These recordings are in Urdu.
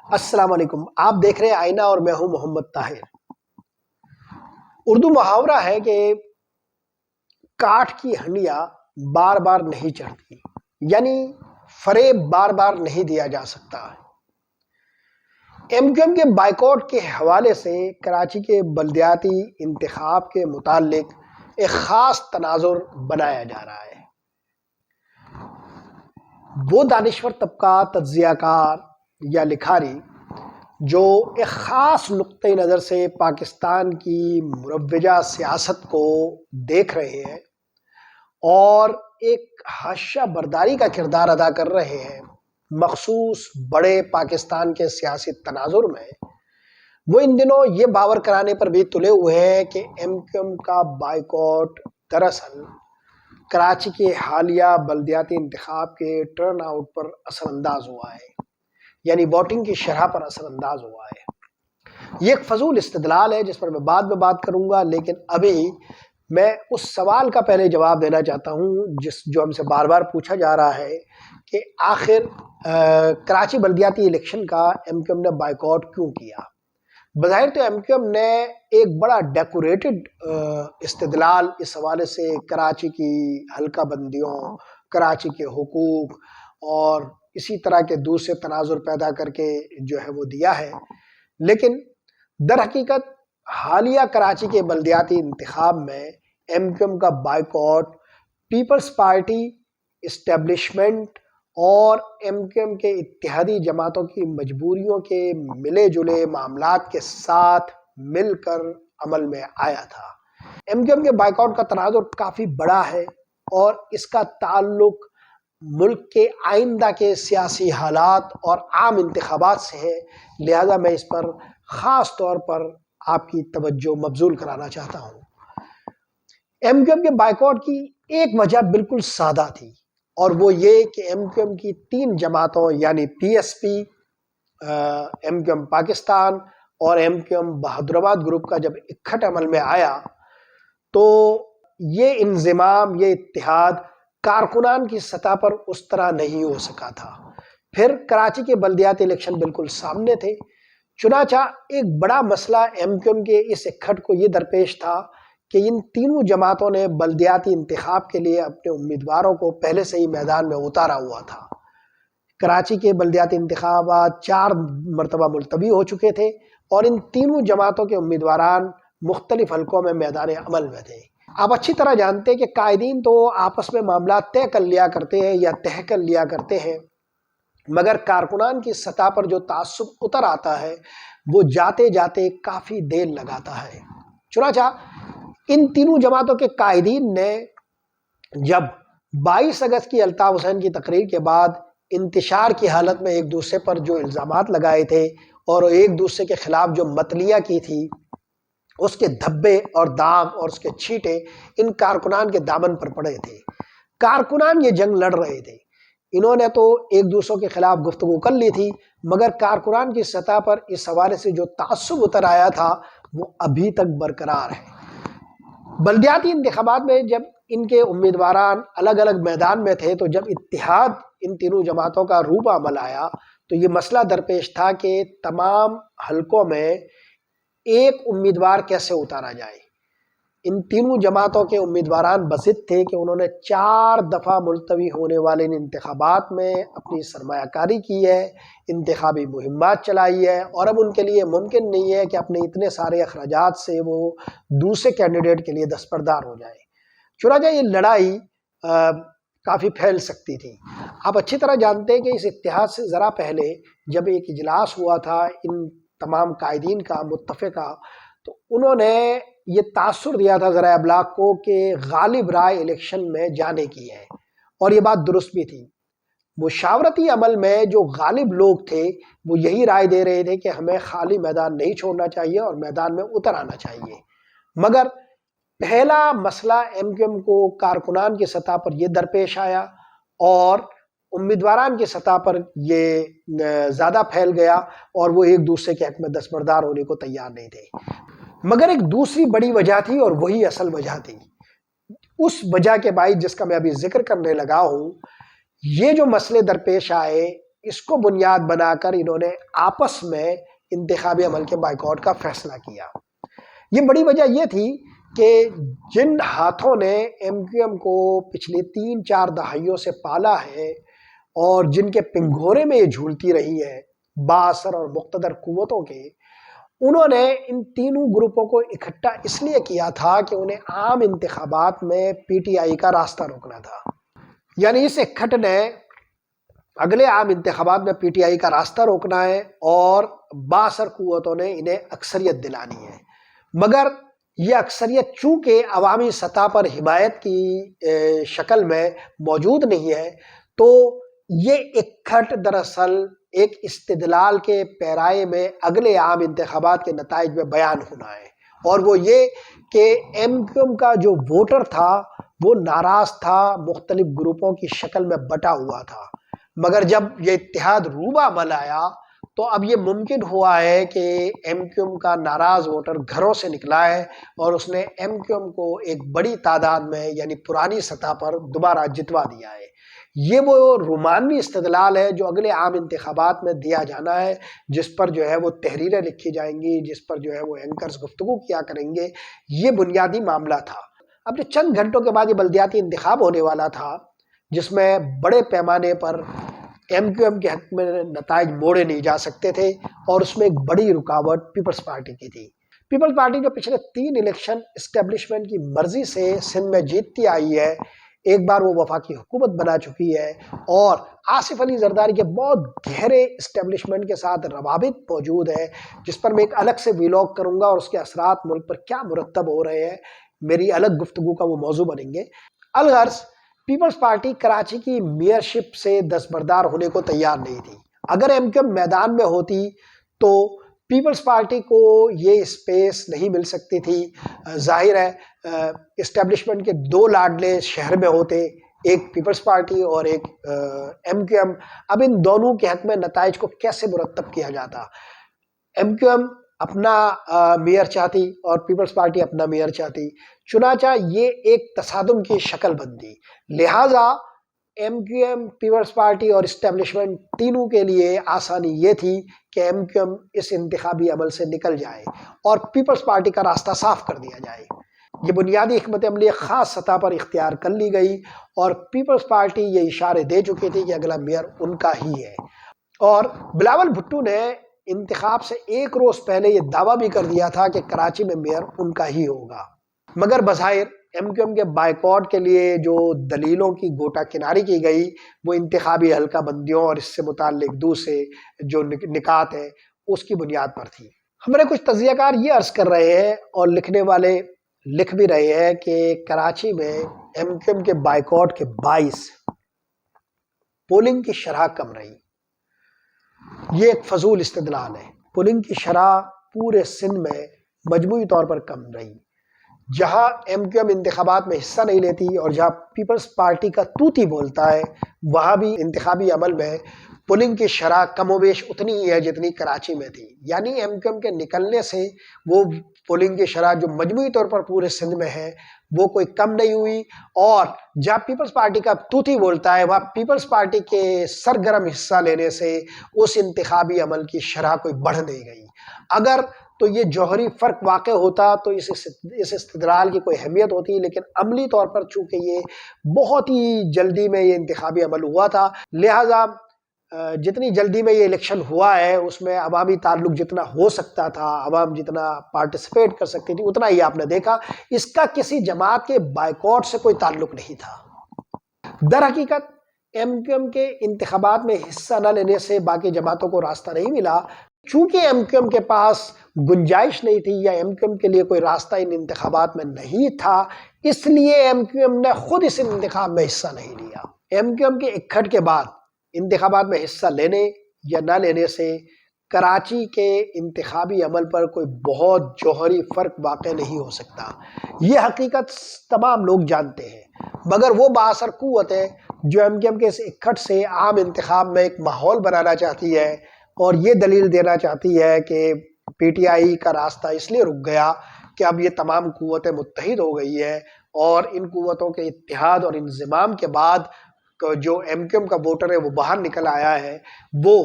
السلام علیکم، آپ دیکھ رہے ہیں آئینہ اور میں ہوں محمد طاہر۔ اردو محاورہ ہے کہ کاٹھ کی ہنڈیاں بار بار نہیں چڑھتی، یعنی فریب بار بار نہیں دیا جا سکتا۔ ایم کیو ایم کے بائیکاٹ کے حوالے سے کراچی کے بلدیاتی انتخاب کے متعلق ایک خاص تناظر بنایا جا رہا ہے۔ وہ دانشور طبقہ، تجزیہ کار یا لکھاری جو ایک خاص نقطۂ نظر سے پاکستان کی مروجہ سیاست کو دیکھ رہے ہیں اور ایک حاشیہ برداری کا کردار ادا کر رہے ہیں مخصوص بڑے پاکستان کے سیاسی تناظر میں، وہ ان دنوں یہ باور کرانے پر بھی تلے ہوئے ہیں کہ ایم کیو ایم کا بائیکاٹ دراصل کراچی کے حالیہ بلدیاتی انتخاب کے ٹرن آؤٹ پر اثر انداز ہوا ہے، یعنی ووٹنگ کی شرح پر اثر انداز ہوا ہے۔ یہ ایک فضول استدلال ہے جس پر میں بعد میں بات کروں گا، لیکن ابھی میں اس سوال کا پہلے جواب دینا چاہتا ہوں جو ہم سے بار بار پوچھا جا رہا ہے کہ آخر کراچی بلدیاتی الیکشن کا ایم کیو ایم نے بائیکاٹ کیوں کیا؟ بظاہر تو ایم کیو ایم نے ایک بڑا ڈیکوریٹڈ استدلال اس حوالے سے کراچی کی حلقہ بندیوں، کراچی کے حقوق اور اسی طرح کے دوسرے تناظر پیدا کر کے جو ہے وہ دیا ہے، لیکن در حقیقت حالیہ کراچی کے بلدیاتی انتخاب میں ایم کیو ایم کا بائیکاٹ پیپلز پارٹی، اسٹیبلشمنٹ اور ایم کیو ایم کے اتحادی جماعتوں کی مجبوریوں کے ملے جلے معاملات کے ساتھ مل کر عمل میں آیا تھا۔ ایم کیو ایم کے بائیکاٹ کا تناظر کافی بڑا ہے اور اس کا تعلق ملک کے آئندہ کے سیاسی حالات اور عام انتخابات سے ہے، لہذا میں اس پر خاص طور پر آپ کی توجہ مبذول کرانا چاہتا ہوں۔ ایم کیو ایم کے بائیکاٹ کی ایک وجہ بالکل سادہ تھی، اور وہ یہ کہ ایم کیو ایم کی 3 جماعتوں یعنی پی ایس پی، ایم کیو ایم پاکستان اور ایم کیو ایم بہادرآباد گروپ کا جب اکٹھے عمل میں آیا تو یہ انضمام، یہ اتحاد کارکنان کی سطح پر اس طرح نہیں ہو سکا تھا۔ پھر کراچی کے بلدیاتی الیکشن بالکل سامنے تھے، چنانچہ ایک بڑا مسئلہ ایم کیو ایم کے اس اکٹھ کو یہ درپیش تھا کہ ان تینوں جماعتوں نے بلدیاتی انتخاب کے لیے اپنے امیدواروں کو پہلے سے ہی میدان میں اتارا ہوا تھا۔ کراچی کے بلدیاتی انتخابات 4 مرتبہ ملتوی ہو چکے تھے اور ان تینوں جماعتوں کے امیدواران مختلف حلقوں میں میدان عمل میں تھے۔ آپ اچھی طرح جانتے ہیں کہ قائدین تو آپس میں معاملات طے کر لیا کرتے ہیں یا طے کر لیا کرتے ہیں، مگر کارکنان کی سطح پر جو تعصب اتر آتا ہے وہ جاتے جاتے کافی دیر لگاتا ہے۔ چنانچہ ان تینوں جماعتوں کے قائدین نے جب 22 اگست کی الطاف حسین کی تقریر کے بعد انتشار کی حالت میں ایک دوسرے پر جو الزامات لگائے تھے اور ایک دوسرے کے خلاف جو متلیہ کی تھی، اس کے دھبے اور داغ اور اس کے چھینٹے ان کارکنان کے دامن پر پڑے تھے۔ کارکنان یہ جنگ لڑ رہے تھے، انہوں نے تو ایک دوسرے کے خلاف گفتگو کر لی تھی، مگر کارکنان کی سطح پر اس حوالے سے جو تعصب اتر آیا تھا وہ ابھی تک برقرار ہے۔ بلدیاتی انتخابات میں جب ان کے امیدواران الگ الگ میدان میں تھے تو جب اتحاد ان تینوں جماعتوں کا روبہ عمل آیا تو یہ مسئلہ درپیش تھا کہ تمام حلقوں میں ایک امیدوار کیسے اتارا جائے۔ ان تینوں جماعتوں کے امیدواران بضد تھے کہ انہوں نے 4 دفعہ ملتوی ہونے والے ان انتخابات میں اپنی سرمایہ کاری کی ہے، انتخابی مہمات چلائی ہے، اور اب ان کے لیے ممکن نہیں ہے کہ اپنے اتنے سارے اخراجات سے وہ دوسرے کینڈیڈیٹ کے لیے دستبردار ہو جائیں۔ چنانچہ یہ لڑائی کافی پھیل سکتی تھی۔ آپ اچھی طرح جانتے ہیں کہ اس اتحاد سے ذرا پہلے جب ایک اجلاس ہوا تھا ان تمام قائدین کا متفقہ، تو انہوں نے یہ تاثر دیا تھا ذرائع ابلاغ کو کہ غالب رائے الیکشن میں جانے کی ہے، اور یہ بات درست بھی تھی۔ مشاورتی عمل میں جو غالب لوگ تھے وہ یہی رائے دے رہے تھے کہ ہمیں خالی میدان نہیں چھوڑنا چاہیے اور میدان میں اتر آنا چاہیے، مگر پہلا مسئلہ ایم کیو ایم کو کارکنان کی سطح پر یہ درپیش آیا اور امیدواران کی سطح پر یہ زیادہ پھیل گیا اور وہ ایک دوسرے کے حق میں دستبردار ہونے کو تیار نہیں تھے۔ مگر ایک دوسری بڑی وجہ تھی اور وہی اصل وجہ تھی۔ اس وجہ کے باعث جس کا میں ابھی ذکر کرنے لگا ہوں، یہ جو مسئلے درپیش آئے اس کو بنیاد بنا کر انہوں نے آپس میں انتخابی عمل کے بائیکاٹ کا فیصلہ کیا۔ یہ بڑی وجہ یہ تھی کہ جن ہاتھوں نے ایم کیو ایم کو پچھلی 3-4 دہائیوں سے پالا ہے اور جن کے پنگھورے میں یہ جھولتی رہی ہے بااثر اور مقتدر قوتوں کے، انہوں نے ان تینوں گروپوں کو اکٹھا اس لیے کیا تھا کہ انہیں عام انتخابات میں پی ٹی آئی کا راستہ روکنا تھا۔ یعنی اس اکٹھ نے اگلے عام انتخابات میں پی ٹی آئی کا راستہ روکنا ہے اور بااثر قوتوں نے انہیں اکثریت دلانی ہے، مگر یہ اکثریت چونکہ عوامی سطح پر حمایت کی شکل میں موجود نہیں ہے، تو یہ اکٹھ دراصل ایک استدلال کے پیرائے میں اگلے عام انتخابات کے نتائج میں بیان ہونا ہے، اور وہ یہ کہ ایم کیو ایم کا جو ووٹر تھا وہ ناراض تھا، مختلف گروپوں کی شکل میں بٹا ہوا تھا، مگر جب یہ اتحاد روبہ عمل آیا تو اب یہ ممکن ہوا ہے کہ ایم کیو ایم کا ناراض ووٹر گھروں سے نکلا ہے اور اس نے ایم کیو ایم کو ایک بڑی تعداد میں یعنی پرانی سطح پر دوبارہ جتوا دیا ہے۔ یہ وہ رومانوی استدلال ہے جو اگلے عام انتخابات میں دیا جانا ہے، جس پر جو ہے وہ تحریریں لکھی جائیں گی، جس پر جو ہے وہ اینکرز گفتگو کیا کریں گے۔ یہ بنیادی معاملہ تھا۔ اب جو چند گھنٹوں کے بعد یہ بلدیاتی انتخاب ہونے والا تھا، جس میں بڑے پیمانے پر ایم کیو ایم کے حق میں نتائج موڑے نہیں جا سکتے تھے، اور اس میں ایک بڑی رکاوٹ پیپلز پارٹی کی تھی۔ پیپلز پارٹی جو پچھلے 3 الیکشن اسٹیبلشمنٹ کی مرضی سے سندھ میں جیتتی آئی ہے، ایک بار وہ وفاقی حکومت بنا چکی ہے، اور آصف علی زرداری کے بہت گہرے اسٹیبلشمنٹ کے ساتھ روابط موجود ہے، جس پر میں ایک الگ سے ویلاگ کروں گا، اور اس کے اثرات ملک پر کیا مرتب ہو رہے ہیں، میری الگ گفتگو کا وہ موضوع بنیں گے۔ الغرض پیپلز پارٹی کراچی کی میئرشپ سے دستبردار ہونے کو تیار نہیں تھی۔ اگر ایم کیو ایم میدان میں ہوتی تو پیپلز پارٹی کو یہ اسپیس نہیں مل سکتی تھی۔ ظاہر ہے اسٹیبلشمنٹ کے 2 لاڈلے شہر میں ہوتے، ایک پیپلز پارٹی اور ایک ایم کیو ایم۔ اب ان دونوں کے حق میں نتائج کو کیسے مرتب کیا جاتا؟ ایم کیو ایم اپنا میئر چاہتی اور پیپلز پارٹی اپنا میئر چاہتی، چنانچہ یہ ایک تصادم کی شکل بنتی۔ لہٰذا ایم کیو ایم، پیپلز پارٹی اور اسٹیبلشمنٹ تینوں کے لیے آسانی یہ تھی کہ ایم کیو ایم اس انتخابی عمل سے نکل جائے اور پیپلز پارٹی کا راستہ صاف کر دیا جائے۔ یہ بنیادی حکمت عملی خاص سطح پر اختیار کر لی گئی، اور پیپلز پارٹی یہ اشارے دے چکی تھی کہ اگلا میئر ان کا ہی ہے، اور بلاول بھٹو نے انتخاب سے 1 روز پہلے یہ دعویٰ بھی کر دیا تھا کہ کراچی میں میئر ان کا ہی ہوگا۔ مگر بظاہر ایم کیو ایم کے بائیکاٹ کے لیے جو دلیلوں کی گوٹا کناری کی گئی، وہ انتخابی حلقہ بندیوں اور اس سے متعلق دوسرے جو نکات ہیں اس کی بنیاد پر تھی۔ ہمارے کچھ تجزیہ کار یہ عرض کر رہے ہیں، اور لکھنے والے لکھ بھی رہے ہیں، کہ کراچی میں ایم کیو ایم کے بائیکاٹ کے باعث پولنگ کی شرح کم رہی۔ یہ ایک فضول استدلال ہے۔ پولنگ کی شرح پورے سندھ میں مجموعی طور پر کم رہی۔ جہاں ایم کیو ایم انتخابات میں حصہ نہیں لیتی اور جہاں پیپلز پارٹی کا توتی بولتا ہے، وہاں بھی انتخابی عمل میں پولنگ کی شرح کم و بیش اتنی ہی ہے جتنی کراچی میں تھی۔ یعنی ایم کیو ایم کے نکلنے سے وہ پولنگ کی شرح جو مجموعی طور پر پورے سندھ میں ہے وہ کوئی کم نہیں ہوئی، اور جہاں پیپلز پارٹی کا توتی بولتا ہے وہاں پیپلز پارٹی کے سرگرم حصہ لینے سے اس انتخابی عمل کی شرح کوئی بڑھ نہیں گئی۔ اگر تو یہ جوہری فرق واقع ہوتا تو اس استدلال کی کوئی اہمیت ہوتی، لیکن عملی طور پر چونکہ یہ بہت ہی جلدی میں یہ انتخابی عمل ہوا تھا، لہٰذا جتنی جلدی میں یہ الیکشن ہوا ہے اس میں عوامی تعلق جتنا ہو سکتا تھا، عوام جتنا پارٹیسپیٹ کر سکتی تھی، اتنا ہی آپ نے دیکھا۔ اس کا کسی جماعت کے بائیکاٹ سے کوئی تعلق نہیں تھا۔ در حقیقت ایم کیو ایم کے انتخابات میں حصہ نہ لینے سے باقی جماعتوں کو راستہ نہیں ملا، چونکہ ایم کیو ایم کے پاس گنجائش نہیں تھی، یا ایم کیو ایم کے لیے کوئی راستہ ان انتخابات میں نہیں تھا، اس لیے ایم کیو ایم نے خود اس انتخاب میں حصہ نہیں لیا۔ ایم کیو ایم کے اکٹھ کے بعد انتخابات میں حصہ لینے یا نہ لینے سے کراچی کے انتخابی عمل پر کوئی بہت جوہری فرق واقع نہیں ہو سکتا۔ یہ حقیقت تمام لوگ جانتے ہیں، مگر وہ بااثر قوت ہے جو ایم کیو ایم کے اس اکٹھ سے عام انتخاب میں ایک ماحول بنانا چاہتی ہے، اور یہ دلیل دینا چاہتی ہے کہ پی ٹی آئی کا راستہ اس لیے رک گیا کہ اب یہ تمام قوتیں متحد ہو گئی ہے، اور ان قوتوں کے اتحاد اور انضمام کے بعد جو ایم کیو ایم کا ووٹر ہے وہ باہر نکل آیا ہے، وہ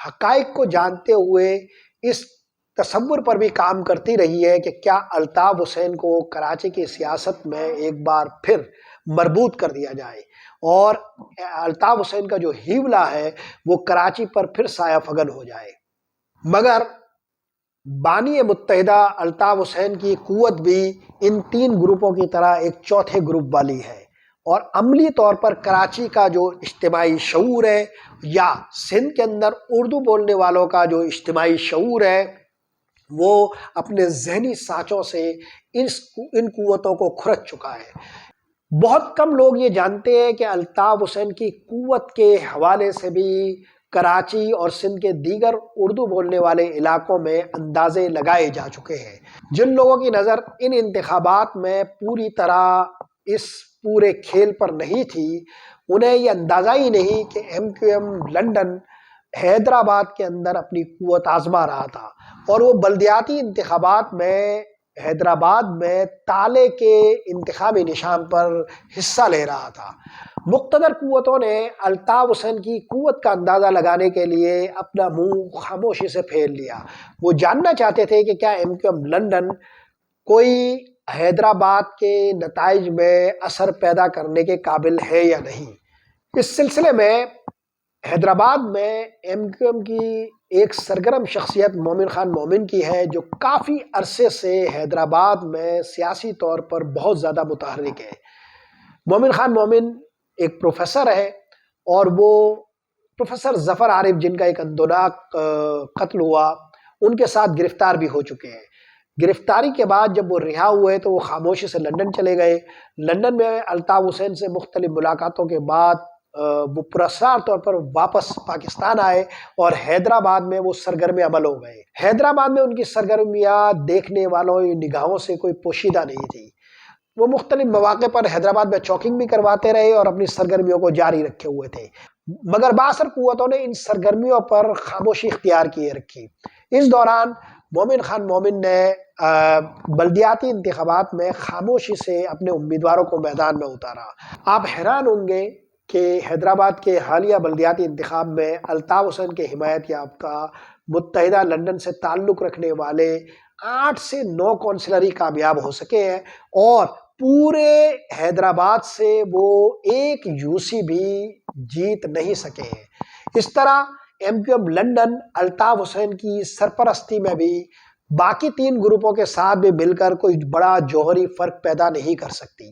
حقائق کو جانتے ہوئے اس تصور پر بھی کام کرتی رہی ہے کہ کیا الطاف حسین کو کراچی کی سیاست میں ایک بار پھر مربوط کر دیا جائے اور الطاف حسین کا جو ہیولا ہے وہ کراچی پر پھر سایہ فگن ہو جائے۔ مگر بانی متحدہ الطاف حسین کی قوت بھی ان تین گروپوں کی طرح ایک چوتھے گروپ والی ہے، اور عملی طور پر کراچی کا جو اجتماعی شعور ہے یا سندھ کے اندر اردو بولنے والوں کا جو اجتماعی شعور ہے وہ اپنے ذہنی سانچوں سے ان قوتوں کو کھرچ چکا ہے۔ بہت کم لوگ یہ جانتے ہیں کہ الطاف حسین کی قوت کے حوالے سے بھی کراچی اور سندھ کے دیگر اردو بولنے والے علاقوں میں اندازے لگائے جا چکے ہیں۔ جن لوگوں کی نظر ان انتخابات میں پوری طرح اس پورے کھیل پر نہیں تھی، انہیں یہ اندازہ ہی نہیں کہ M Q M London Hyderabad کے اندر اپنی قوت آزما رہا تھا، اور وہ بلدیاتی انتخابات میں حیدرآباد میں تالے کے انتخابی نشان پر حصہ لے رہا تھا۔ مقتدر قوتوں نے الطاف حسین کی قوت کا اندازہ لگانے کے لیے اپنا منہ خاموشی سے پھیر لیا۔ وہ جاننا چاہتے تھے کہ کیا ایم کیو ایم لندن کوئی حیدرآباد کے نتائج میں اثر پیدا کرنے کے قابل ہے یا نہیں۔ اس سلسلے میں حیدرآباد میں ایم کیو ایم کی ایک سرگرم شخصیت مومن خان مومن کی ہے، جو کافی عرصے سے حیدرآباد میں سیاسی طور پر بہت زیادہ متحرک ہے۔ مومن خان مومن ایک پروفیسر ہے، اور وہ پروفیسر ظفر عارف جن کا ایک اندوناک قتل ہوا، ان کے ساتھ گرفتار بھی ہو چکے ہیں۔ گرفتاری کے بعد جب وہ رہا ہوئے تو وہ خاموشی سے لندن چلے گئے۔ لندن میں الطاف حسین سے مختلف ملاقاتوں کے بعد وہ پراسرار طور پر واپس پاکستان آئے، اور حیدرآباد میں وہ سرگرم عمل ہو گئے۔ حیدرآباد میں ان کی سرگرمیاں دیکھنے والوں نگاہوں سے کوئی پوشیدہ نہیں تھی۔ وہ مختلف مواقع پر حیدرآباد میں چوکنگ بھی کرواتے رہے اور اپنی سرگرمیوں کو جاری رکھے ہوئے تھے، مگر بااثر قوتوں نے ان سرگرمیوں پر خاموشی اختیار کیے رکھی۔ اس دوران مومن خان مومن نے بلدیاتی انتخابات میں خاموشی سے اپنے امیدواروں کو میدان میں اتارا۔ آپ حیران ہوں گے کہ حیدرآباد کے حالیہ بلدیاتی انتخاب میں الطاف حسین کے حمایت یافتہ متحدہ لندن سے تعلق رکھنے والے 8 سے 9 کونسلر ہی کامیاب ہو سکے ہیں، اور پورے حیدرآباد سے وہ ایک یو سی بھی جیت نہیں سکے ہیں۔ اس طرح M Q M London Altaf Hussain کی سرپرستی میں بھی باقی 3 گروپوں کے ساتھ بھی مل کر کوئی بڑا جوہری فرق پیدا نہیں کر سکتی۔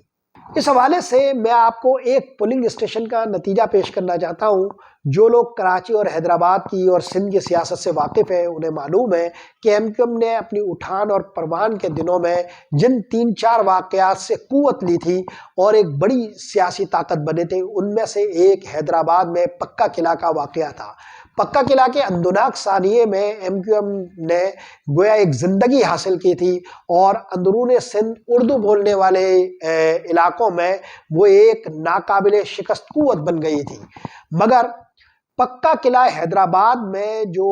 اس حوالے سے میں آپ کو ایک پولنگ اسٹیشن کا نتیجہ پیش کرنا چاہتا ہوں۔ جو لوگ کراچی اور حیدرآباد کی اور سندھ کی سیاست سے واقف ہیں انہیں معلوم ہے کہ ایم کیو ایم نے اپنی اٹھان اور پروان کے دنوں میں جن 3-4 واقعات سے قوت لی تھی اور ایک بڑی سیاسی طاقت بنے تھے، ان میں سے ایک حیدرآباد میں پکا قلعہ کا واقعہ تھا۔ پکا قلعہ کے اندوناک ثانیے میں ایم کیو ایم نے گویا ایک زندگی حاصل کی تھی، اور اندرون سندھ اردو بولنے والے علاقوں میں وہ ایک ناقابل شکست قوت بن گئی تھی۔ مگر پکا قلعہ حیدرآباد میں جو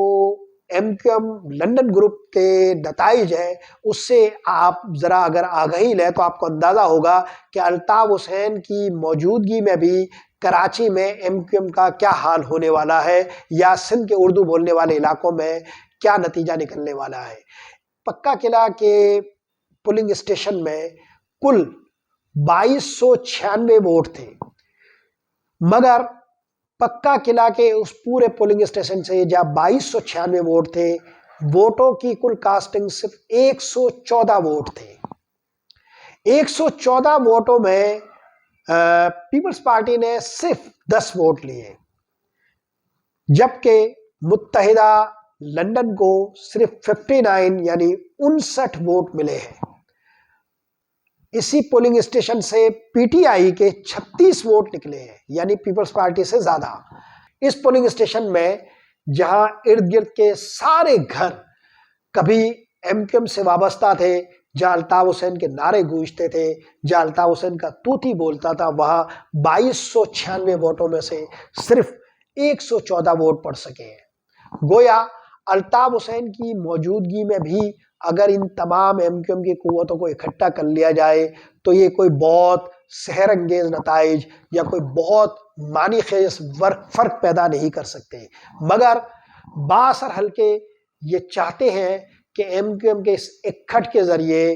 M Q M London group کے نتائج ہیں، اس سے آپ ذرا اگر آگہی لیں تو آپ کو اندازہ ہوگا کہ الطاف حسین کی موجودگی میں بھی کراچی میں ایم کیو ایم کا کیا حال ہونے والا ہے، یا سندھ کے اردو بولنے والے علاقوں میں کیا نتیجہ نکلنے والا ہے۔ پکا قلعہ کے پولنگ اسٹیشن میں کل 2296 ووٹ تھے، مگر پکا قلعہ کے اس پورے پولنگ اسٹیشن سے جہاں 2296 ووٹ تھے، ووٹوں کی کل کاسٹنگ صرف 114 ووٹ تھے۔ 114 ووٹوں میں پیپلز پارٹی نے صرف 10 ووٹ لیے، جبکہ متحدہ لندن کو صرف 59 یعنی 59 ووٹ ملے ہیں۔ اسی پولنگ اسٹیشن سے پی ٹی آئی کے 36 ووٹ نکلے ہیں، یعنی پیپلز پارٹی سے زیادہ۔ اس پولنگ اسٹیشن میں جہاں ارد گرد کے سارے گھر کبھی ایم کیو ایم سے وابستہ تھے، جہاں الطاف حسین کے نعرے گونجتے تھے، جہاں الطاف حسین کا طوطی بولتا تھا، وہاں 2296 ووٹوں میں سے صرف 114 ووٹ پڑ سکے ہیں۔ گویا الطاف حسین کی موجودگی میں بھی اگر ان تمام ایم کیو ایم کی قوتوں کو اکٹھا کر لیا جائے تو یہ کوئی بہت سحر انگیز نتائج یا کوئی بہت معنی خیز فرق پیدا نہیں کر سکتے، مگر بااثر حلقے یہ چاہتے ہیں کہ ایم کیو ایم کے اس اکٹھ کے ذریعے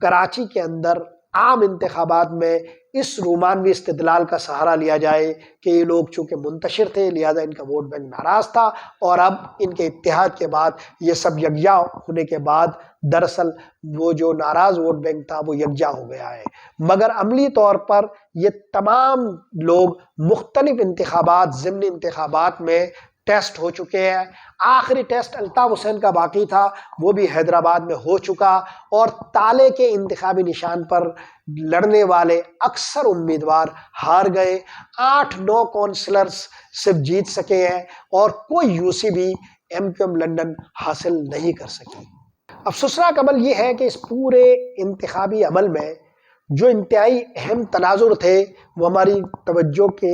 کراچی کے اندر عام انتخابات میں اس رومانوی استدلال کا سہارا لیا جائے کہ یہ لوگ چونکہ منتشر تھے لہذا ان کا ووٹ بینک ناراض تھا، اور اب ان کے اتحاد کے بعد یہ سب یکجا ہونے کے بعد دراصل وہ جو ناراض ووٹ بینک تھا وہ یکجا ہو گیا ہے۔ مگر عملی طور پر یہ تمام لوگ مختلف انتخابات، ضمنی انتخابات میں ٹیسٹ ہو چکے ہیں۔ آخری ٹیسٹ الطاف حسین کا باقی تھا، وہ بھی حیدرآباد میں ہو چکا، اور تالے کے انتخابی نشان پر لڑنے والے اکثر امیدوار ہار گئے۔ 8-9 کونسلرز صرف جیت سکے ہیں، اور کوئی یو سی بھی ایم کیو ایم لندن حاصل نہیں کر سکی۔ افسوسناک عمل یہ ہے کہ اس پورے انتخابی عمل میں جو انتہائی اہم تناظر تھے وہ ہماری توجہ کے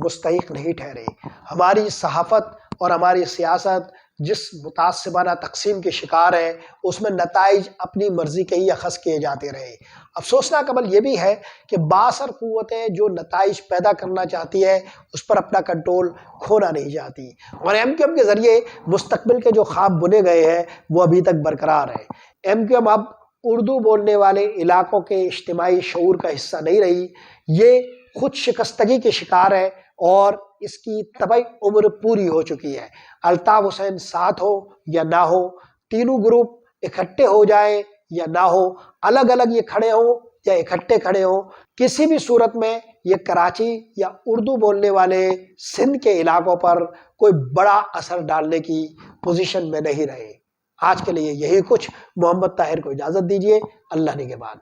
مستحق نہیں ٹھہرے۔ ہماری صحافت اور ہماری سیاست جس متعصبانہ تقسیم کے شکار ہے اس میں نتائج اپنی مرضی کے ہی اخذ کیے جاتے رہے۔ افسوسناک عمل یہ بھی ہے کہ بااثر قوتیں جو نتائج پیدا کرنا چاہتی ہے اس پر اپنا کنٹرول کھونا نہیں چاہتی، اور ایم کیو ایم کے ذریعے مستقبل کے جو خواب بنے گئے ہیں وہ ابھی تک برقرار ہیں۔ ایم کیو ایم اب اردو بولنے والے علاقوں کے اجتماعی شعور کا حصہ نہیں رہی، یہ خود شکستگی کے شکار ہے، اور اس کی طبعی عمر پوری ہو چکی ہے۔ الطاف حسین ساتھ ہو یا نہ ہو، تینوں گروپ اکٹھے ہو جائے یا نہ ہو، الگ الگ یہ کھڑے ہوں یا اکٹھے کھڑے ہوں، کسی بھی صورت میں یہ کراچی یا اردو بولنے والے سندھ کے علاقوں پر کوئی بڑا اثر ڈالنے کی پوزیشن میں نہیں رہے۔ آج کے لیے یہی کچھ۔ محمد طاہر کو اجازت دیجیے، اللہ نگہبان۔